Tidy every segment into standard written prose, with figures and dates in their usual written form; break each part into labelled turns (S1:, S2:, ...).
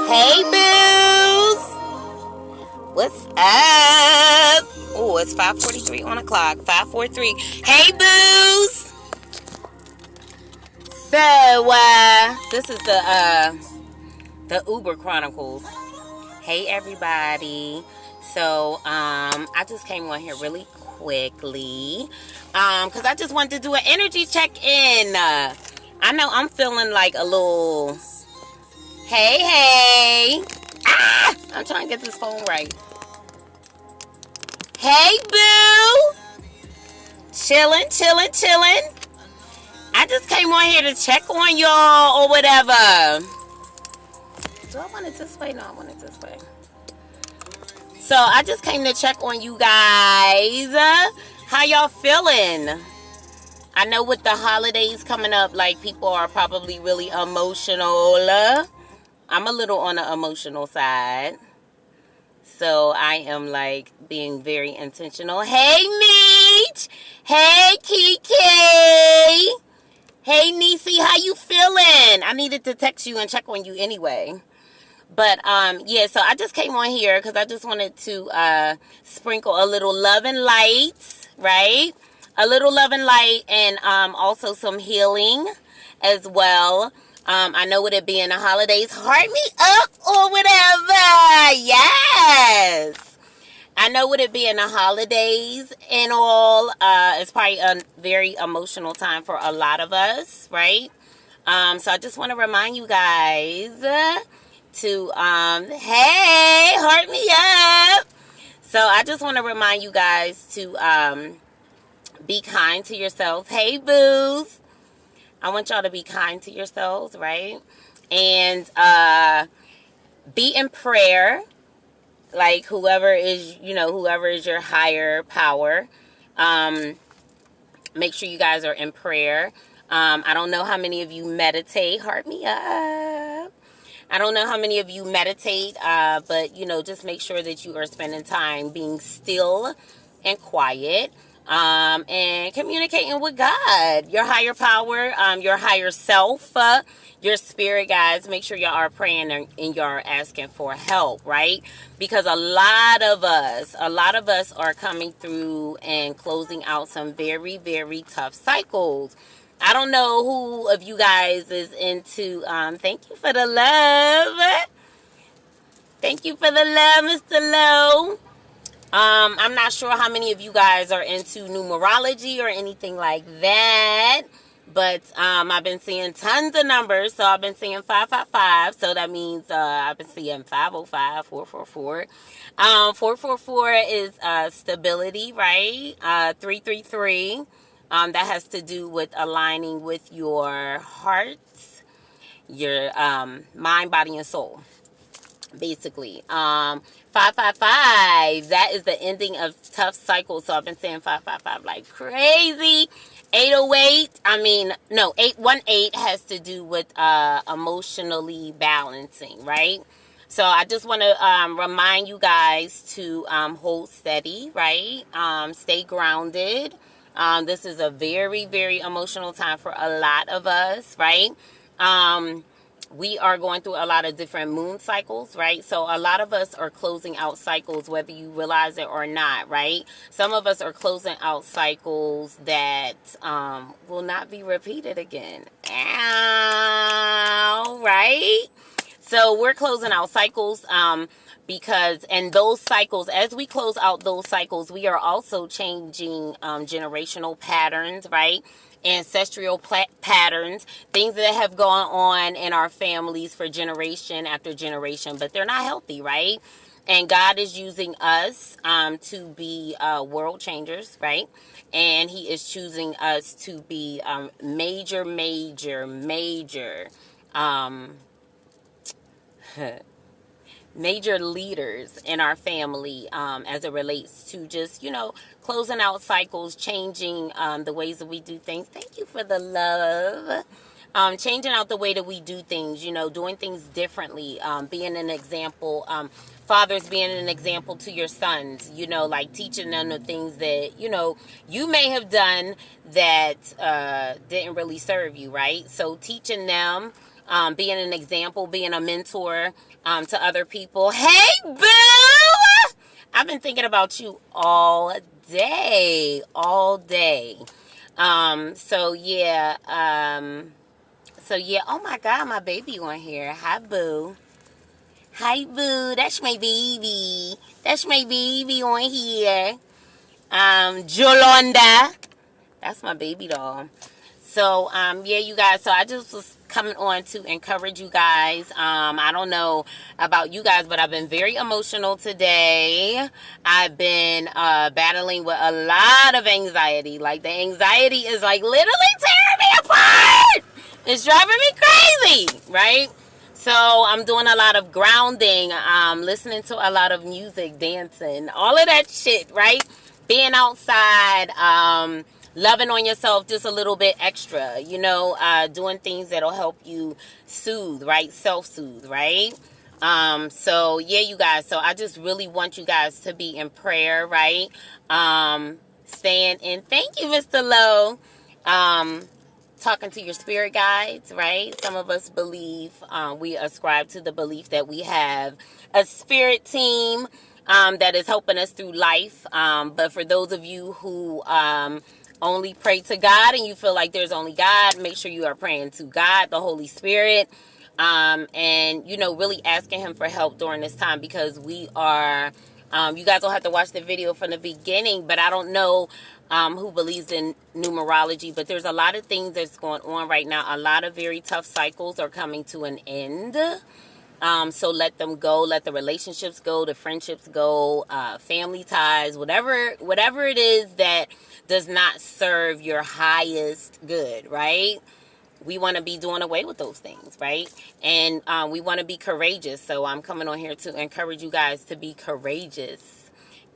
S1: Hey, boos. What's up? Oh, it's 5:43 on the clock. 5:43. Hey, boos. So, this is the Uber Chronicles. Hey, everybody. So, I just came on here really quickly, because I just wanted to do an energy check-in. I know I'm feeling like a little... Hey. I'm trying to get this phone right. Hey, boo. Chillin'. I just came on here to check on y'all or whatever. Do I want it this way? No, I want it this way. So, I just came to check on you guys. How y'all feeling? I know with the holidays coming up, like, people are probably really emotional. I'm a little on the emotional side. So I am like being very intentional. Hey, Meech. Hey, Kiki. Hey, Niecy. How you feeling? I needed to text you and check on you anyway. But, yeah, so I just came on here because I just wanted to sprinkle a little love and light, right? A little love and light, and also some healing as well. I know with it being the holidays, heart me up or whatever. Yes. I know with it being the holidays and all, it's probably a very emotional time for a lot of us, right? So I just want to remind you guys to, hey, heart me up. So I just want to remind you guys to be kind to yourselves. Hey, boos. I want y'all to be kind to yourselves, right? And be in prayer, like whoever is your higher power. Make sure you guys are in prayer. I don't know how many of you meditate. Heart me up. I don't know how many of you meditate, but, just make sure that you are spending time being still and quiet. And communicating with God, your higher power, your higher self, your spirit, guys. Make sure y'all are praying and y'all are asking for help, right? Because a lot of us are coming through and closing out some very, very tough cycles. I don't know who of you guys is into, thank you for the love. Thank you for the love, Mr. Lowe. I'm not sure how many of you guys are into numerology or anything like that, but I've been seeing tons of numbers. So I've been seeing 555, so that means I've been seeing 505, 444. 444 is stability, right? 333, that has to do with aligning with your heart, your mind, body, and soul. Basically, 555, that is the ending of tough cycles. So I've been saying 555 like crazy. 818 has to do with emotionally balancing, right? So I just want to remind you guys to hold steady, right? Stay grounded. This is a very, very emotional time for a lot of us, right? We are going through a lot of different moon cycles, right? So a lot of us are closing out cycles, whether you realize it or not, right? Some of us are closing out cycles that will not be repeated again. Ow, right? So we're closing out cycles because, and those cycles, as we close out those cycles, we are also changing generational patterns, right? Ancestral patterns, things that have gone on in our families for generation after generation, but they're not healthy, right? And God is using us to be world changers, right? And He is choosing us to be major leaders in our family as it relates to just, closing out cycles, changing the ways that we do things. Thank you for the love. Changing out the way that we do things, doing things differently, being an example. Fathers being an example to your sons, like teaching them the things that, you may have done that didn't really serve you, right? So teaching them being an example, being a mentor to other people. Hey, boo! I've been thinking about you all day. So yeah, oh my God, my baby on here. Hi, boo. Hi, boo. That's my baby. That's my baby on here. Jolanda. That's my baby doll. So, yeah, you guys. So I just was coming on to encourage you guys. I don't know about you guys, but I've been very emotional today. I've been battling with a lot of anxiety. Like, the anxiety is like literally tearing me apart. It's driving me crazy, right? So I'm doing a lot of grounding, listening to a lot of music, dancing, all of that shit, right? Being outside, loving on yourself just a little bit extra, doing things that'll help you soothe, right? Self-soothe, right? So yeah, you guys. So I just really want you guys to be in prayer, right? Staying in. Thank you, Mr. Lowe. Talking to your spirit guides, right? Some of us believe, we ascribe to the belief that we have a spirit team that is helping us through life. But for those of you who only pray to God and you feel like there's only God, make sure you are praying to God, the Holy Spirit, and, really asking Him for help during this time, because we are, you guys will have to watch the video from the beginning, but I don't know who believes in numerology, but there's a lot of things that's going on right now. A lot of very tough cycles are coming to an end. So let them go. Let the relationships go, the friendships go, family ties, whatever it is that does not serve your highest good, right? We want to be doing away with those things, right? And we want to be courageous. So I'm coming on here to encourage you guys to be courageous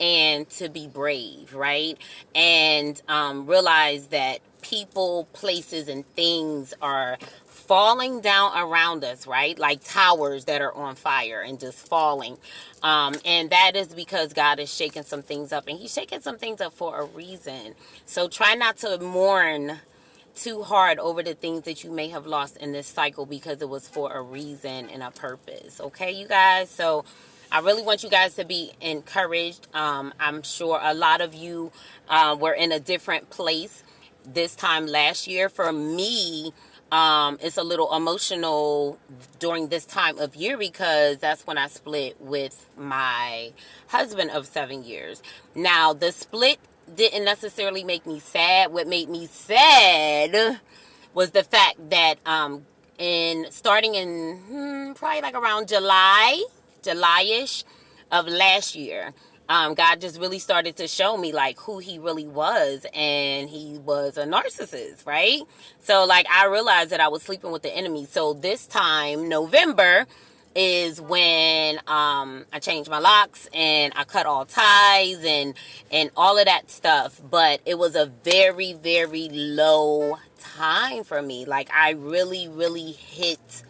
S1: and to be brave, right? And realize that people, places, and things are falling down around us, right? Like towers that are on fire and just falling. And that is because God is shaking some things up, and He's shaking some things up for a reason. So try not to mourn too hard over the things that you may have lost in this cycle, because it was for a reason and a purpose. Okay, you guys? So I really want you guys to be encouraged. I'm sure a lot of you were in a different place this time last year. For me, it's a little emotional during this time of year, because that's when I split with my husband of 7 years. Now, the split didn't necessarily make me sad. What made me sad was the fact that starting in probably like around July-ish of last year, God just really started to show me like who He really was, and He was a narcissist, right? So like I realized that I was sleeping with the enemy. So this time, November, is when I changed my locks and I cut all ties and all of that stuff. But it was a very, very low time for me. Like I really, really hit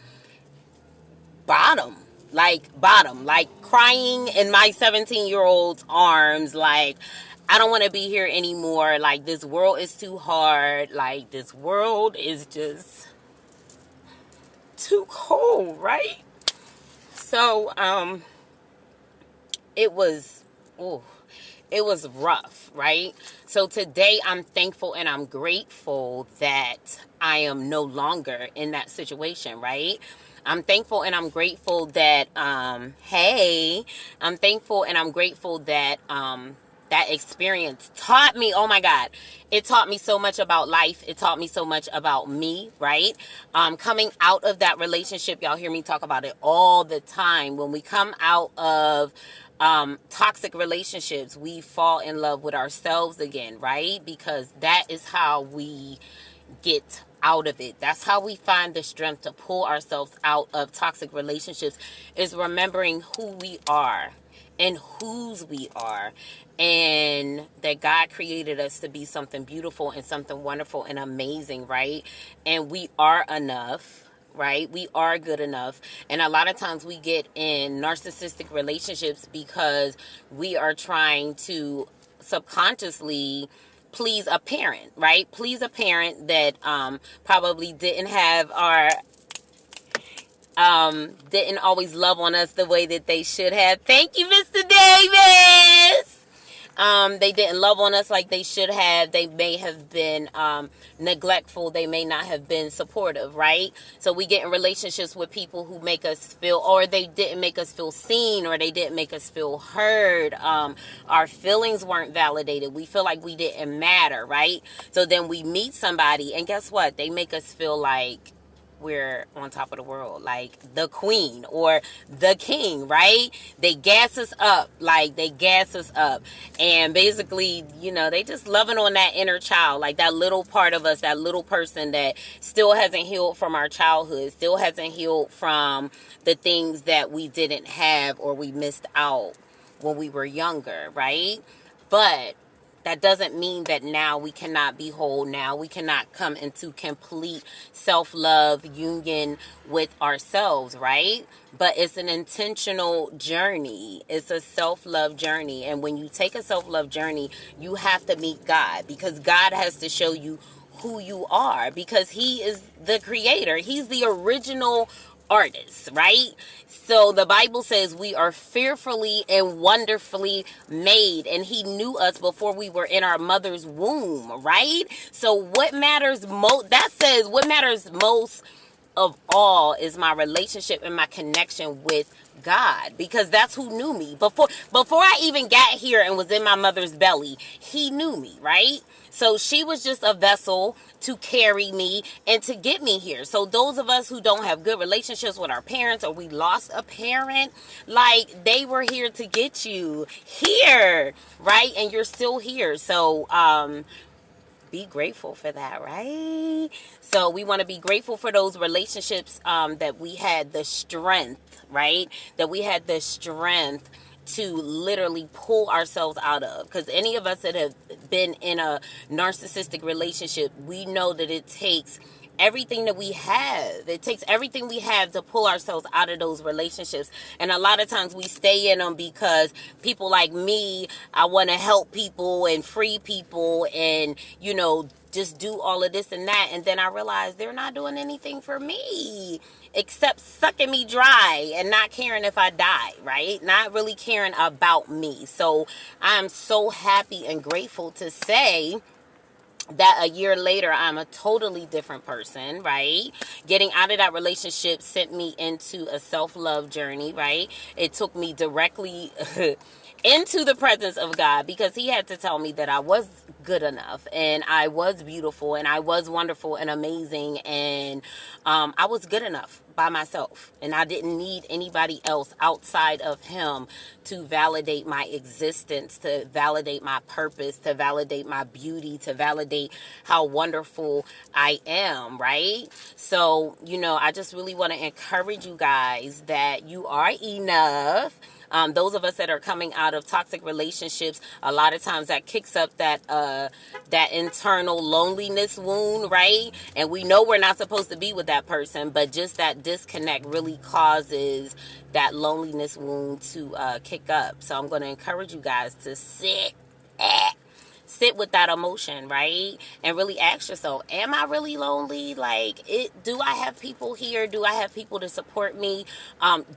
S1: bottom, like crying in my 17-year-old's arms, like I don't want to be here anymore. Like this world is too hard. Like this world is just too cold, right? So, it was rough, right? So today I'm thankful and I'm grateful that I am no longer in that situation, right? I'm thankful and I'm grateful that, I'm thankful and I'm grateful that, that experience taught me, oh my God, it taught me so much about life. It taught me so much about me, right? Coming out of that relationship, y'all hear me talk about it all the time. When we come out of toxic relationships, we fall in love with ourselves again, right? Because that is how we get out of it. That's how we find the strength to pull ourselves out of toxic relationships, is remembering who we are and whose we are, and that God created us to be something beautiful and something wonderful and amazing, right? And we are enough, right? We are good enough. And a lot of times we get in narcissistic relationships because we are trying to subconsciously please a parent, right? Please a parent that probably didn't have our didn't always love on us the way that they should have. Thank you, Mr. Davis. They didn't love on us like they should have. They may have been neglectful. They may not have been supportive, right? So we get in relationships with people who make us feel, or they didn't make us feel seen, or they didn't make us feel heard. Our feelings weren't validated. We feel like we didn't matter, right? So then we meet somebody, and guess what? They make us feel like we're on top of the world, like the queen or the king, right? They gas us up, and basically, they just loving on that inner child, like that little part of us, that little person that still hasn't healed from our childhood, still hasn't healed from the things that we didn't have or we missed out when we were younger, right? But that doesn't mean that now we cannot be whole. Now we cannot come into complete self-love union with ourselves, right? But it's an intentional journey. It's a self-love journey. And when you take a self-love journey, you have to meet God, because God has to show you who you are, because He is the creator. He's the original artist, right? So the Bible says we are fearfully and wonderfully made, and He knew us before we were in our mother's womb, right? So what matters most, that says what matters most of all is my relationship and my connection with God, because that's who knew me before I even got here and was in my mother's belly. He knew me, right? So she was just a vessel to carry me and to get me here. So those of us who don't have good relationships with our parents, or we lost a parent, like, they were here to get you here, right? And you're still here. So be grateful for that, right? So we want to be grateful for those relationships that we had the strength, right? That we had the strength to literally pull ourselves out of. Because any of us that have been in a narcissistic relationship, we know that it takes everything that we have. It takes everything we have to pull ourselves out of those relationships. And a lot of times we stay in them because people like me, I want to help people and free people and, just do all of this and that. And then I realize they're not doing anything for me except sucking me dry and not caring if I die, right? Not really caring about me. So I'm so happy and grateful to say that a year later, I'm a totally different person, right? Getting out of that relationship sent me into a self-love journey, right? It took me directly into the presence of God, because He had to tell me that I was good enough, and I was beautiful, and I was wonderful and amazing, and I was good enough by myself, and I didn't need anybody else outside of Him to validate my existence, to validate my purpose, to validate my beauty, to validate how wonderful I am, right? So, I just really want to encourage you guys that you are enough. Those of us that are coming out of toxic relationships, a lot of times that kicks up that internal loneliness wound, right? And we know we're not supposed to be with that person, but just that disconnect really causes that loneliness wound to kick up. So I'm going to encourage you guys to sit with that emotion, right? And really ask yourself, am I really lonely? Do I have people here? Do I have people to support me?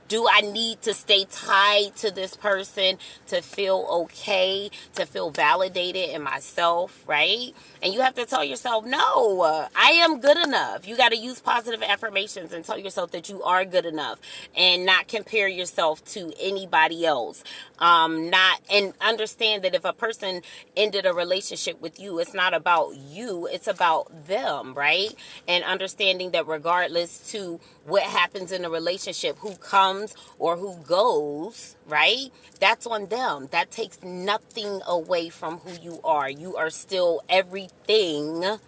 S1: Do I need to stay tied to this person to feel okay, to feel validated in myself, right? And you have to tell yourself, no, I am good enough. You got to use positive affirmations and tell yourself that you are good enough, and not compare yourself to anybody else. And understand that if a person ended a relationship with you, it's not about you, it's about them, right? And understanding that regardless to what happens in a relationship, who comes or who goes, right? That's on them. That takes nothing away from who you are. You are still everything,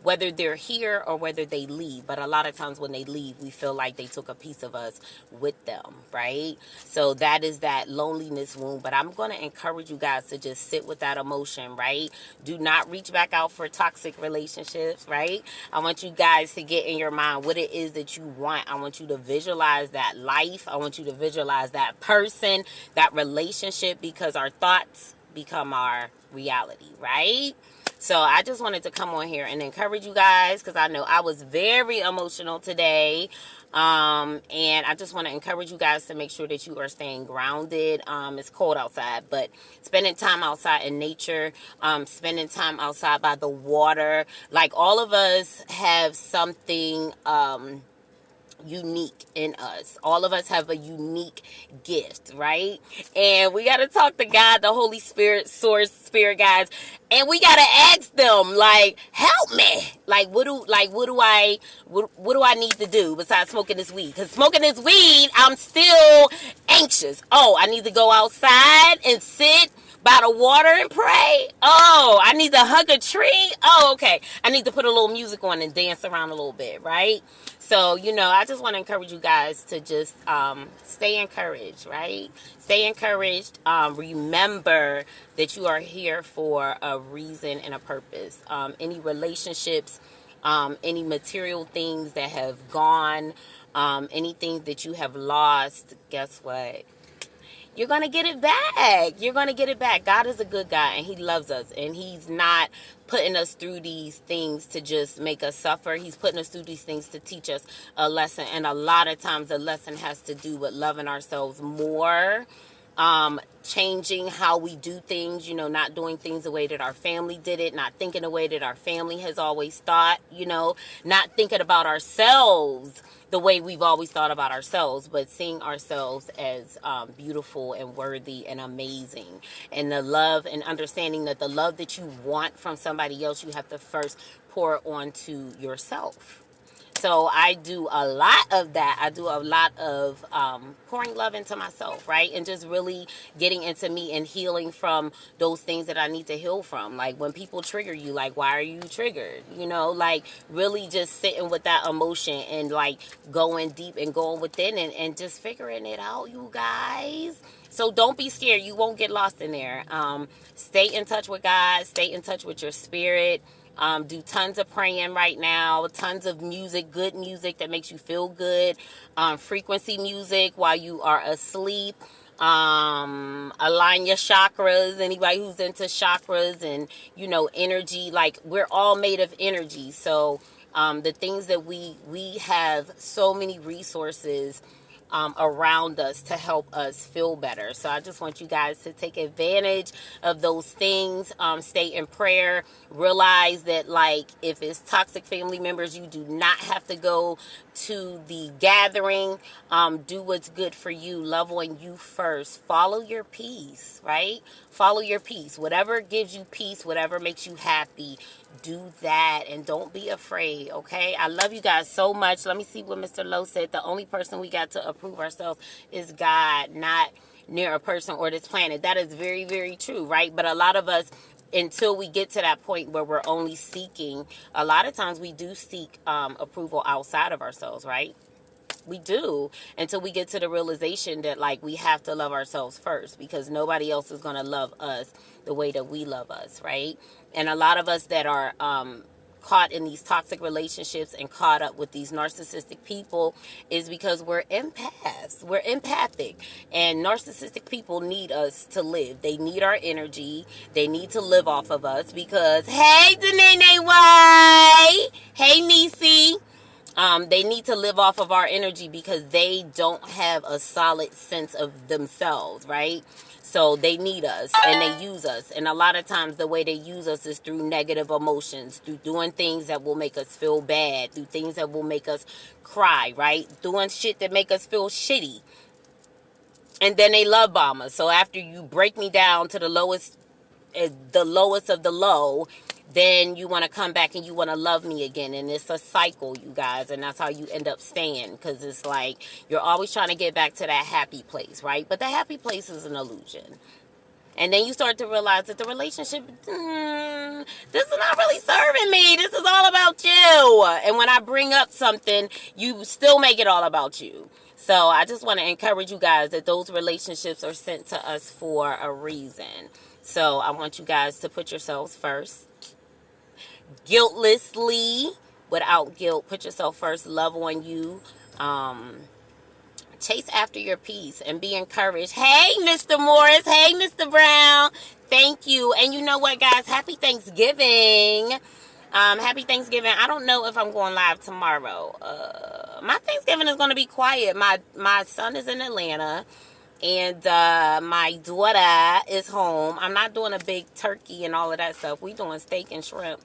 S1: whether they're here or whether they leave. But a lot of times when they leave, we feel like they took a piece of us with them, right? So that is that loneliness wound. But I'm going to encourage you guys to just sit with that emotion, right? Do not reach back out for toxic relationships, right? I want you guys to get in your mind what it is that you want. I want you to visualize that life. I want you to visualize that person, that relationship, because our thoughts become our reality, right? So I just wanted to come on here and encourage you guys, because I know I was very emotional today. And I just want to encourage you guys to make sure that you are staying grounded. It's cold outside, but spending time outside in nature, spending time outside by the water. Like, all of us have something, unique in us. All of us have a unique gift, right? And we got to talk to God, the Holy Spirit, source, spirit guides, and we got to ask them, like, help me. Like, what do I need to do besides smoking this weed? Because smoking this weed, I'm still anxious. Oh, I need to go outside and sit by the water and pray. Oh, I need to hug a tree. Oh, okay. I need to put a little music on and dance around a little bit, right? So, I just want to encourage you guys to just stay encouraged, right? Stay encouraged. Remember that you are here for a reason and a purpose. Any relationships, any material things that have gone, anything that you have lost, guess what? You're going to get it back. You're going to get it back. God is a good God, and he loves us, and he's not putting us through these things to just make us suffer. He's putting us through these things to teach us a lesson, and a lot of times the lesson has to do with loving ourselves more, changing how we do things, not doing things the way that our family did it, not thinking the way that our family has always thought, not thinking about ourselves the way we've always thought about ourselves, but seeing ourselves as beautiful and worthy and amazing. And the love and understanding that the love that you want from somebody else, you have to first pour onto yourself. So I do a lot of that. I do a lot of pouring love into myself, right? And just really getting into me and healing from those things that I need to heal from. Like, when people trigger you, like, why are you triggered? Like, really just sitting with that emotion and, like, going deep and going within and just figuring it out, you guys. So don't be scared. You won't get lost in there. Stay in touch with God. Stay in touch with your spirit. Do tons of praying right now, tons of music, good music that makes you feel good, frequency music while you are asleep, align your chakras, anybody who's into chakras and, energy, like, we're all made of energy. So the things that we have so many resources around us to help us feel better. So I just want you guys to take advantage of those things. Stay in prayer. Realize that, like, if it's toxic family members, you do not have to go to the gathering. Do what's good for you. Love on you first. Follow your peace, right? Follow your peace. Whatever gives you peace, whatever makes you happy, do that, and don't be afraid, okay? I love you guys so much. Let me see what Mr. Lowe said. The only person we got to approve ourselves is God, not near a person or this planet. That is very, very true, right? But a lot of us, until we get to that point where we're only seeking, a lot of times we do seek approval outside of ourselves, right? We do, until we get to the realization that, like, we have to love ourselves first, because nobody else is going to love us the way that we love us, right? And a lot of us that are caught in these toxic relationships and caught up with these narcissistic people is because we're empaths. We're empathic. And narcissistic people need us to live. They need our energy. They need to live off of us because, hey, Danae White. Hey, Niecy. They need to live off of our energy because they don't have a solid sense of themselves, right? So they need us and they use us. And a lot of times the way they use us is through negative emotions, through doing things that will make us feel bad, through things that will make us cry, right? Doing shit that make us feel shitty. And then they love bomb us. So after you break me down to the lowest of the low, then you want to come back and you want to love me again. And it's a cycle, you guys. And that's how you end up staying. Because it's like you're always trying to get back to that happy place, right? But the happy place is an illusion. And then you start to realize that the relationship, this is not really serving me. This is all about you. And when I bring up something, you still make it all about you. So I just want to encourage you guys that those relationships are sent to us for a reason. So I want you guys to put yourselves first. Guiltlessly, without guilt, put yourself first, love on you, chase after your peace and be encouraged. Hey, Mr. Morris. Hey, Mr. Brown. Thank you. And you know what, guys? Happy Thanksgiving. Happy Thanksgiving. I don't know if I'm going live tomorrow. My Thanksgiving is going to be quiet. My son is in Atlanta, and my daughter is home. I'm not doing a big turkey and all of that stuff. We doing steak and shrimp.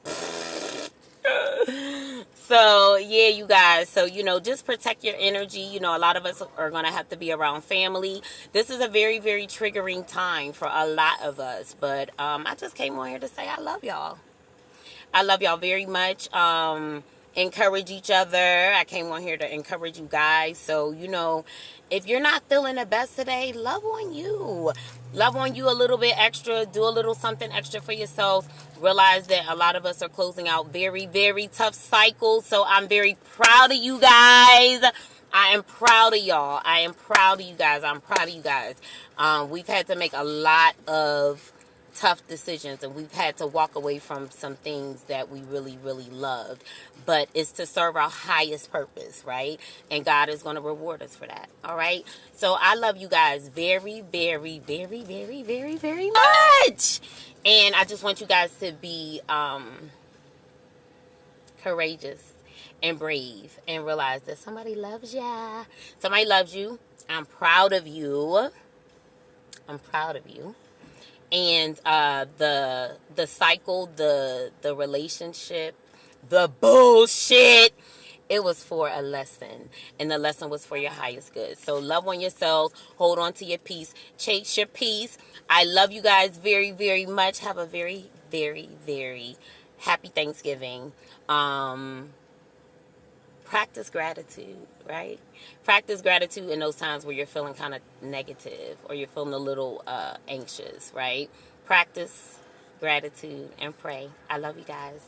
S1: So, yeah, you guys. So, just protect your energy. A lot of us are going to have to be around family. This is a very, very triggering time for a lot of us. But I just came on here to say I love y'all. I love y'all very much. Encourage each other. I came on here to encourage you guys. So, if you're not feeling the best today, love on you. Love on you a little bit extra. Do a little something extra for yourself. Realize that a lot of us are closing out very, very tough cycles. So I'm very proud of you guys. I am proud of y'all. I am proud of you guys. I'm proud of you guys. We've had to make a lot of tough decisions, and we've had to walk away from some things that we really, really loved, but it's to serve our highest purpose, right? And God is going to reward us for that. All right, so I love you guys very, very, very, very, very, very much, and I just want you guys to be courageous and brave and realize that somebody loves ya. Somebody loves you. I'm proud of you. I'm proud of you. And the cycle, the relationship, the bullshit, it was for a lesson, and the lesson was for your highest good. So love on yourselves, hold on to your peace, chase your peace. I love you guys very, very much. Have a very, very, very happy Thanksgiving. Practice gratitude, right? Practice gratitude in those times where you're feeling kind of negative or you're feeling a little anxious, right? Practice gratitude and pray. I love you guys.